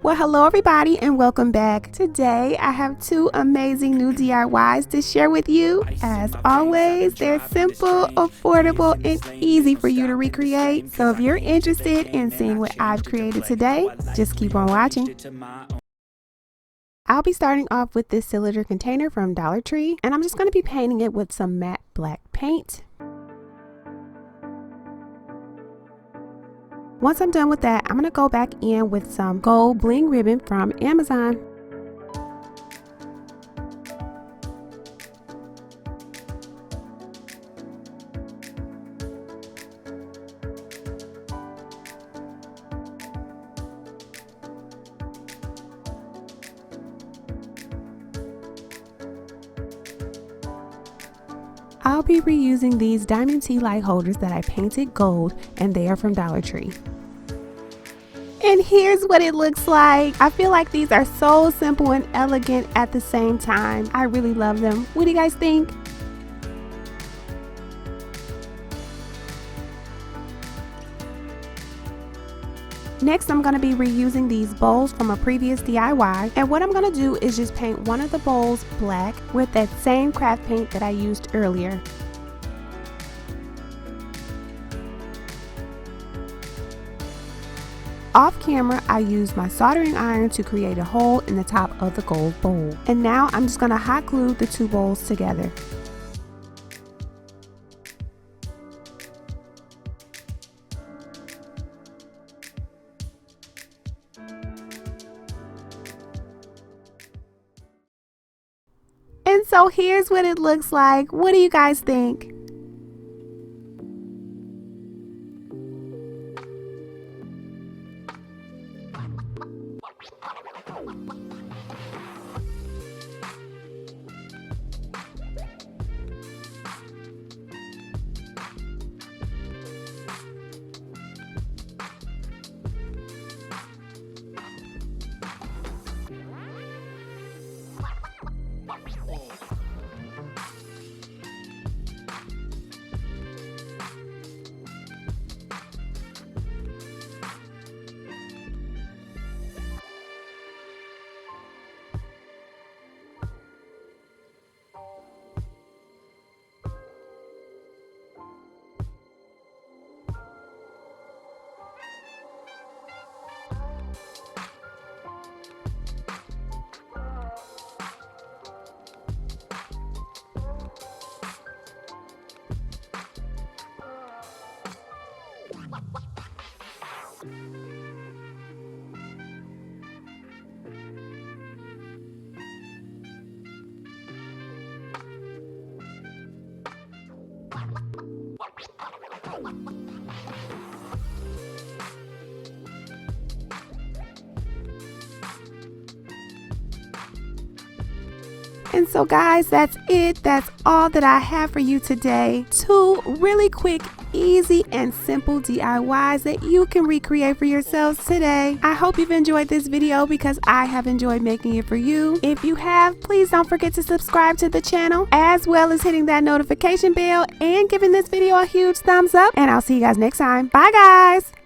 Well, hello everybody and welcome back. Today I have two amazing new DIYs to share with you. As always, they're simple, affordable, and easy for you to recreate. So if you're interested in seeing what I've created today, just keep on watching. I'll be starting off with this cylinder container from Dollar Tree, and I'm just going to be painting it with some matte black paint. Once I'm done with that, I'm going to go back in with some gold bling ribbon from Amazon. I'll be reusing these diamond tea light holders that I painted gold, and they are from Dollar Tree. And here's what it looks like. I feel like these are so simple and elegant at the same time. I really love them. What do you guys think? Next, I'm going to be reusing these bowls from a previous DIY, and what I'm going to do is just paint one of the bowls black with that same craft paint that I used earlier. Off camera, I used my soldering iron to create a hole in the top of the gold bowl. And now I'm just going to hot glue the two bowls together. And so here's what it looks like. What do you guys think? And so guys, that's it. That's all that I have for you today. Two really quick, easy, and simple DIYs that you can recreate for yourselves today. I hope you've enjoyed this video because I have enjoyed making it for you. If you have, please don't forget to subscribe to the channel, as well as hitting that notification bell and giving this video a huge thumbs up. And I'll see you guys next time. Bye guys.